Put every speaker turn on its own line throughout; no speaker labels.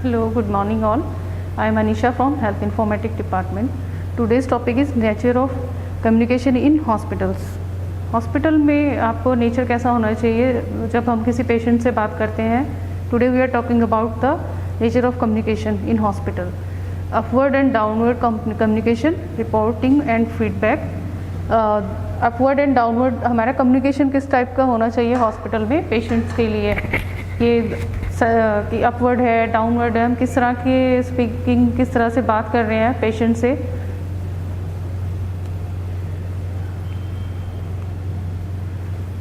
Hello, good morning all. I am Anisha from Health Informatics Department. Today's topic is nature of communication in hospitals. Hospital में आपको nature कैसा होना चाहिए जब हम किसी पेशेंट से बात करते हैं. Today we are talking about the nature of communication in hospital. Upward and downward communication, reporting and feedback. Upward and downward हमारा कम्युनिकेशन किस टाइप का होना चाहिए हॉस्पिटल में पेशेंट्स के लिए. ये कि अपवर्ड है, डाउनवर्ड है, हम किस तरह की स्पीकिंग, किस तरह से बात कर रहे हैं पेशेंट से.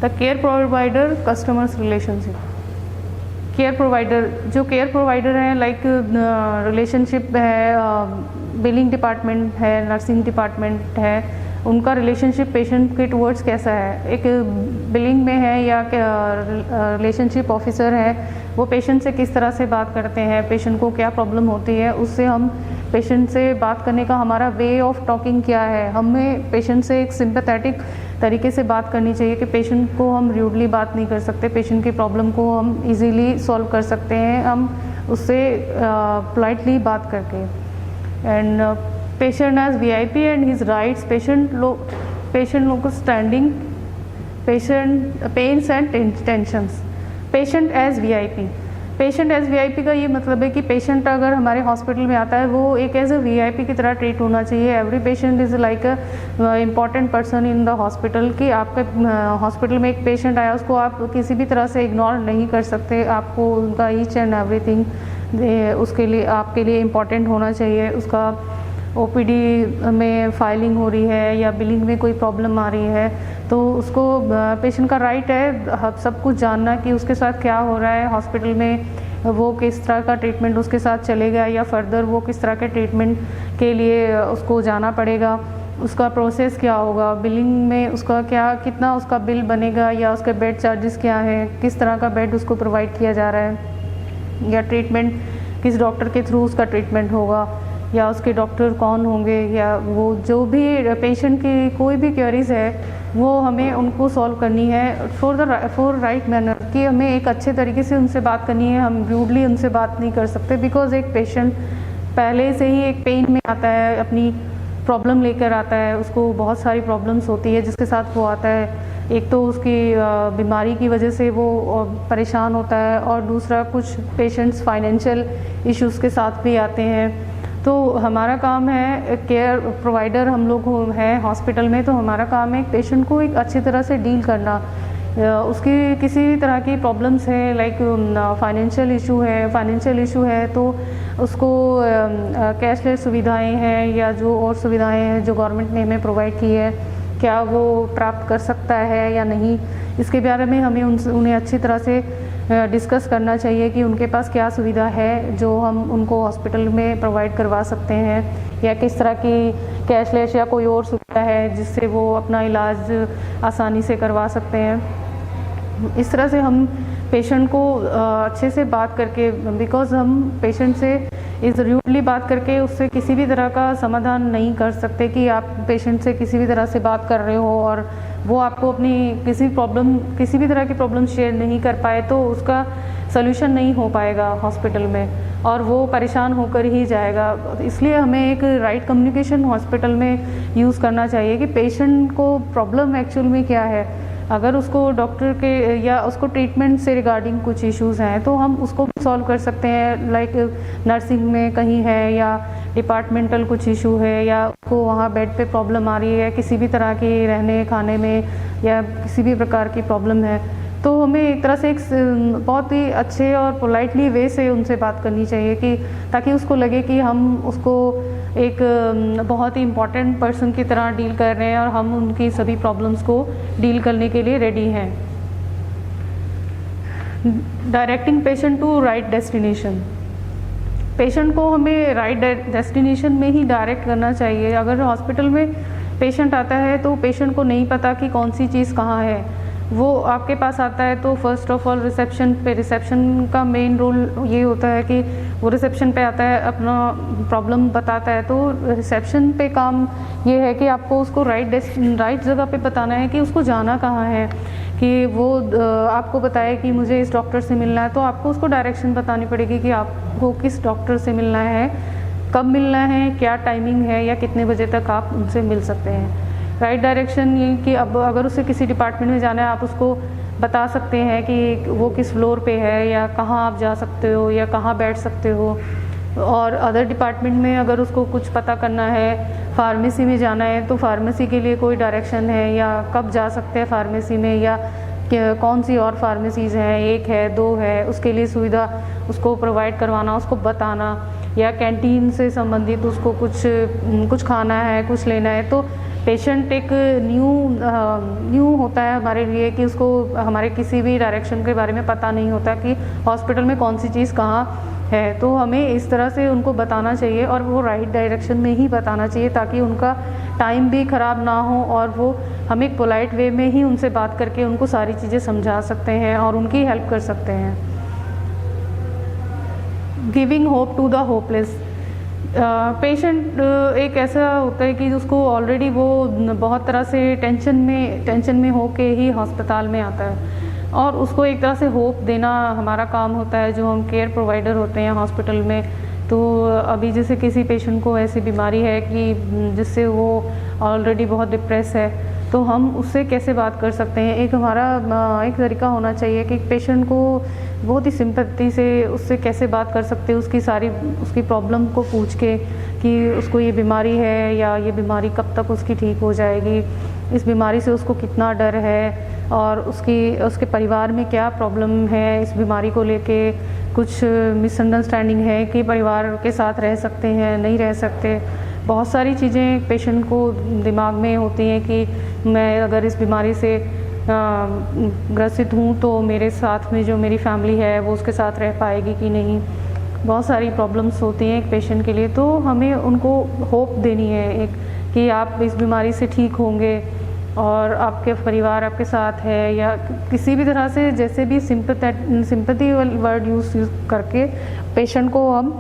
The care provider customers relationship. Care provider, जो केयर प्रोवाइडर हैं, लाइक रिलेशनशिप है, बिलिंग डिपार्टमेंट है, नर्सिंग डिपार्टमेंट है, उनका रिलेशनशिप पेशेंट के टुवर्ड्स कैसा है. एक बिलिंग में है या रिलेशनशिप ऑफिसर है, वो पेशेंट से किस तरह से बात करते हैं, पेशेंट को क्या प्रॉब्लम होती है, उससे हम पेशेंट से बात करने का हमारा वे ऑफ टॉकिंग क्या है. हमें पेशेंट से एक सिंपैथेटिक तरीके से बात करनी चाहिए कि पेशेंट को हम र्यूडली बात नहीं कर सकते, पेशेंट की प्रॉब्लम को हम इजीली सॉल्व कर सकते हैं हम उससे पोलाइटली बात करके. And patient as VIP and his rights. Patient लोग को standing, patient pains and tensions. Patient as VIP. Patient as VIP का ये मतलब है कि पेशेंट अगर हमारे हॉस्पिटल में आता है वो एक एज अ VIP की तरह ट्रीट होना चाहिए. Every patient is like a important person in the hospital. कि आपके हॉस्पिटल में एक पेशेंट आया, उसको आप किसी भी तरह से इग्नोर नहीं कर सकते. आपको उनका ईच एंड एवरीथिंग उसके लिए आपके लिए इम्पॉर्टेंट होना चाहिए. उसका OPD में फाइलिंग हो रही है या बिलिंग में कोई प्रॉब्लम आ रही है, तो उसको पेशेंट का राइट है सब कुछ जानना कि उसके साथ क्या हो रहा है हॉस्पिटल में, वो किस तरह का ट्रीटमेंट उसके साथ चलेगा या फर्दर वो किस तरह के ट्रीटमेंट के लिए उसको जाना पड़ेगा, उसका प्रोसेस क्या होगा, बिलिंग में उसका क्या कितना उसका बिल बनेगा या उसके बेड चार्जेस क्या हैं, किस तरह का बेड उसको प्रोवाइड किया जा रहा है, या ट्रीटमेंट किस डॉक्टर के थ्रू उसका ट्रीटमेंट होगा, या उसके डॉक्टर कौन होंगे, या वो जो भी पेशेंट की कोई भी क्वेरीज है वो हमें उनको सॉल्व करनी है फॉर राइट मैनर. कि हमें एक अच्छे तरीके से उनसे बात करनी है. हम रूडली उनसे बात नहीं कर सकते, बिकॉज एक पेशेंट पहले से ही एक पेन में आता है, अपनी प्रॉब्लम लेकर आता है, उसको बहुत सारी प्रॉब्लम्स होती है जिसके साथ वो आता है. एक तो उसकी बीमारी की वजह से वो परेशान होता है, और दूसरा कुछ पेशेंट्स फाइनेंशियल इश्यूज़ के साथ भी आते हैं. तो हमारा काम है, केयर प्रोवाइडर हम लोग हैं हॉस्पिटल में, तो हमारा काम है एक पेशेंट को एक अच्छी तरह से डील करना. उसकी किसी तरह की प्रॉब्लम्स है, लाइक फाइनेंशियल इशू है तो उसको कैशलेस सुविधाएं हैं या जो और सुविधाएं हैं जो गवर्नमेंट ने हमें प्रोवाइड की है, क्या वो प्राप्त कर सकता है या नहीं, इसके बारे में हमें उन्हें अच्छी तरह से डिस्कस करना चाहिए कि उनके पास क्या सुविधा है जो हम उनको हॉस्पिटल में प्रोवाइड करवा सकते हैं, या किस तरह की कैशलेस या कोई और सुविधा है जिससे वो अपना इलाज आसानी से करवा सकते हैं. इस तरह से हम पेशेंट को अच्छे से बात करके, बिकॉज हम पेशेंट से इस रूडली बात करके उससे किसी भी तरह का समाधान नहीं कर सकते. कि आप पेशेंट से किसी भी तरह से बात कर रहे हो और वो आपको अपनी किसी भी तरह की प्रॉब्लम शेयर नहीं कर पाए, तो उसका सल्यूशन नहीं हो पाएगा हॉस्पिटल में और वो परेशान होकर ही जाएगा. इसलिए हमें एक राइट कम्युनिकेशन हॉस्पिटल में यूज़ करना चाहिए कि पेशेंट को प्रॉब्लम एक्चुअल में क्या है. अगर उसको डॉक्टर के या उसको ट्रीटमेंट से रिगार्डिंग कुछ इश्यूज़ हैं तो हम उसको भी सॉल्व कर सकते हैं. लाइक नर्सिंग में कहीं है या डिपार्टमेंटल कुछ इशू है, या उसको वहाँ बेड पे प्रॉब्लम आ रही है, किसी भी तरह की रहने खाने में या किसी भी प्रकार की प्रॉब्लम है, तो हमें एक तरह से एक बहुत ही अच्छे और पोलाइटली वे से उनसे बात करनी चाहिए कि ताकि उसको लगे कि हम उसको एक बहुत ही इम्पॉर्टेंट पर्सन की तरह डील कर रहे हैं और हम उनकी सभी प्रॉब्लम्स को डील करने के लिए रेडी हैं. Directing patient to right destination. Patient को हमें राइट डेस्टिनेशन में ही डायरेक्ट करना चाहिए. अगर हॉस्पिटल में पेशेंट आता है तो पेशेंट को नहीं पता कि कौन सी चीज़ कहाँ है, वो आपके पास आता है तो फर्स्ट ऑफ ऑल रिसेप्शन का मेन रोल ये होता है कि वो रिसेप्शन पे आता है, अपना प्रॉब्लम बताता है. तो रिसेप्शन पे काम ये है कि आपको उसको राइट जगह पे बताना है कि उसको जाना कहाँ है, कि वो आपको बताए कि मुझे इस डॉक्टर से मिलना है, तो आपको उसको डायरेक्शन बतानी पड़ेगी कि आपको किस डॉक्टर से मिलना है, कब मिलना है, क्या टाइमिंग है या कितने बजे तक आप उनसे मिल सकते हैं। राइट डायरेक्शन ये कि अब अगर उसे किसी डिपार्टमेंट में जाना है, आप उसको बता सकते हैं कि वो किस फ्लोर पे है या कहाँ आप जा सकते हो या कहाँ बैठ सकते हो। और अदर डिपार्टमेंट में अगर उसको कुछ पता करना है, फार्मेसी में जाना है तो फार्मेसी के लिए कोई डायरेक्शन है या कब जा सकते हैं फार्मेसी में, या कौन सी और फार्मेसीज़ हैं, 1 है 2 है, उसके लिए सुविधा उसको प्रोवाइड करवाना, उसको बताना, या कैंटीन से संबंधित उसको कुछ खाना है, कुछ लेना है। तो पेशेंट एक न्यू होता है हमारे लिए कि उसको हमारे किसी भी डायरेक्शन के बारे में पता नहीं होता कि हॉस्पिटल में कौन सी चीज़ कहाँ है। तो हमें इस तरह से उनको बताना चाहिए और वो राइट डायरेक्शन में ही बताना चाहिए ताकि उनका टाइम भी ख़राब ना हो और वो हम एक पोलाइट वे में ही उनसे बात करके उनको सारी चीज़ें समझा सकते हैं और उनकी हेल्प कर सकते हैं। Giving hope to the hopeless. Patient एक ऐसा होता है कि उसको ऑलरेडी वो बहुत तरह से टेंशन में हो के ही अस्पताल में आता है और उसको एक तरह से होप देना हमारा काम होता है जो हम केयर प्रोवाइडर होते हैं हॉस्पिटल में। तो अभी जैसे किसी पेशेंट को ऐसी बीमारी है कि जिससे वो ऑलरेडी बहुत डिप्रेस है, तो हम उससे कैसे बात कर सकते हैं। एक हमारा एक तरीका होना चाहिए कि पेशेंट को बहुत ही सिंपैथी से उससे कैसे बात कर सकते हैं, उसकी प्रॉब्लम को पूछ के कि उसको ये बीमारी है या ये बीमारी कब तक उसकी ठीक हो जाएगी, इस बीमारी से उसको कितना डर है और उसके परिवार में क्या प्रॉब्लम है इस बीमारी को लेके, कुछ मिसअंडरस्टैंडिंग है कि परिवार के साथ रह सकते हैं नहीं रह सकते। बहुत सारी चीज़ें पेशेंट को दिमाग में होती हैं कि मैं अगर इस बीमारी से ग्रसित हूँ तो मेरे साथ में जो मेरी फैमिली है वो उसके साथ रह पाएगी कि नहीं। बहुत सारी प्रॉब्लम्स होती हैं एक पेशेंट के लिए, तो हमें उनको होप देनी है एक कि आप इस बीमारी से ठीक होंगे और आपके परिवार आपके साथ है, या किसी भी तरह से जैसे भी सिंपैथी वर्ड यूज़ करके पेशेंट को हम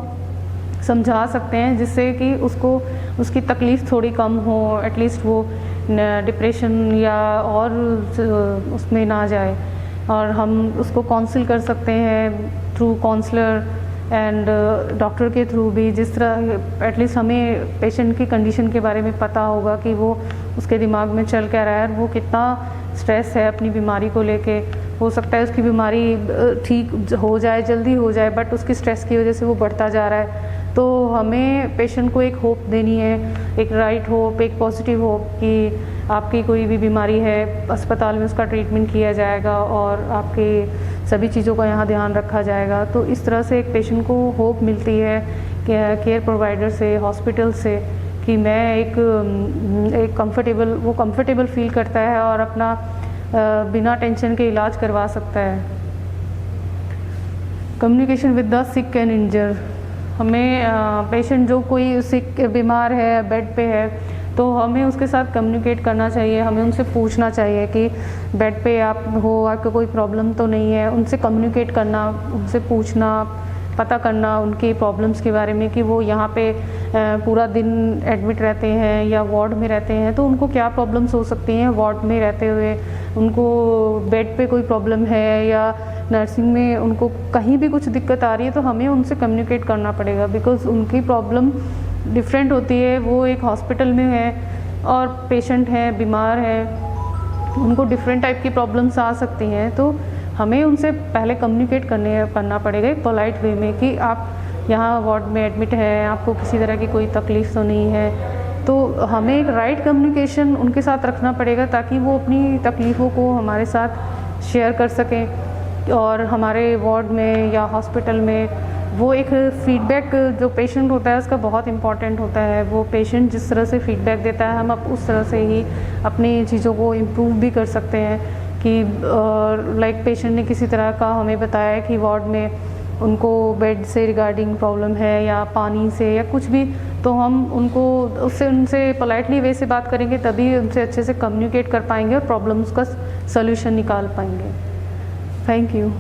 समझा सकते हैं जिससे कि उसको उसकी तकलीफ़ थोड़ी कम हो, एटलीस्ट वो डिप्रेशन या और उसमें ना जाए। और हम उसको काउंसिल कर सकते हैं थ्रू काउंसलर एंड डॉक्टर के थ्रू भी, जिस तरह एटलीस्ट हमें पेशेंट की कंडीशन के बारे में पता होगा कि वो उसके दिमाग में चल क्या रहा है, वो कितना स्ट्रेस है अपनी बीमारी को लेके। हो सकता है उसकी बीमारी ठीक हो जाए, जल्दी हो जाए, बट उसकी स्ट्रेस की वजह से वो बढ़ता जा रहा है। तो हमें पेशेंट को एक होप देनी है, एक राइट होप, एक पॉजिटिव होप कि आपकी कोई भी बीमारी है अस्पताल में उसका ट्रीटमेंट किया जाएगा और आपके सभी चीज़ों का यहाँ ध्यान रखा जाएगा। तो इस तरह से एक पेशेंट को होप मिलती है केयर प्रोवाइडर से, हॉस्पिटल से, कि मैं एक कंफर्टेबल फील करता है और अपना बिना टेंशन के इलाज करवा सकता है। Communication with the sick and injure. हमें पेशेंट जो कोई सिक बीमार है, बेड पे है, तो हमें उसके साथ कम्युनिकेट करना चाहिए। हमें उनसे पूछना चाहिए कि बेड पे आप हो, आपको कोई प्रॉब्लम तो नहीं है। उनसे कम्युनिकेट करना, उनसे पूछना, पता करना उनकी प्रॉब्लम्स के बारे में कि वो यहाँ पे पूरा दिन एडमिट रहते हैं या वार्ड में रहते हैं, तो उनको क्या प्रॉब्लम्स हो सकती हैं वार्ड में रहते हुए। उनको बेड पे कोई प्रॉब्लम है या नर्सिंग में उनको कहीं भी कुछ दिक्कत आ रही है, तो हमें उनसे कम्युनिकेट करना पड़ेगा बिकॉज़ उनकी प्रॉब्लम डिफरेंट होती है। वो एक हॉस्पिटल में है और पेशेंट हैं, बीमार हैं, उनको डिफरेंट टाइप की प्रॉब्लम्स आ सकती हैं। तो हमें उनसे पहले कम्युनिकेट करना पड़ेगा एक पोलाइट वे में कि आप यहाँ वार्ड में एडमिट हैं, आपको किसी तरह की कोई तकलीफ़ तो नहीं है। तो हमें एक राइट कम्युनिकेशन उनके साथ रखना पड़ेगा ताकि वो अपनी तकलीफ़ों को हमारे साथ शेयर कर सकें और हमारे वार्ड में या हॉस्पिटल में वो एक फ़ीडबैक जो पेशेंट होता है उसका बहुत इम्पॉर्टेंट होता है। वो पेशेंट जिस तरह से फ़ीडबैक देता है, हम अब उस तरह से ही अपनी चीज़ों को इम्प्रूव भी कर सकते हैं। कि लाइक पेशेंट ने किसी तरह का हमें बताया कि वार्ड में उनको बेड से रिगार्डिंग प्रॉब्लम है या पानी से या कुछ भी, तो हम उनसे पोलाइटली वे से बात करेंगे, तभी उनसे अच्छे से कम्युनिकेट कर पाएंगे और प्रॉब्लम्स का सल्यूशन निकाल पाएंगे। Thank you.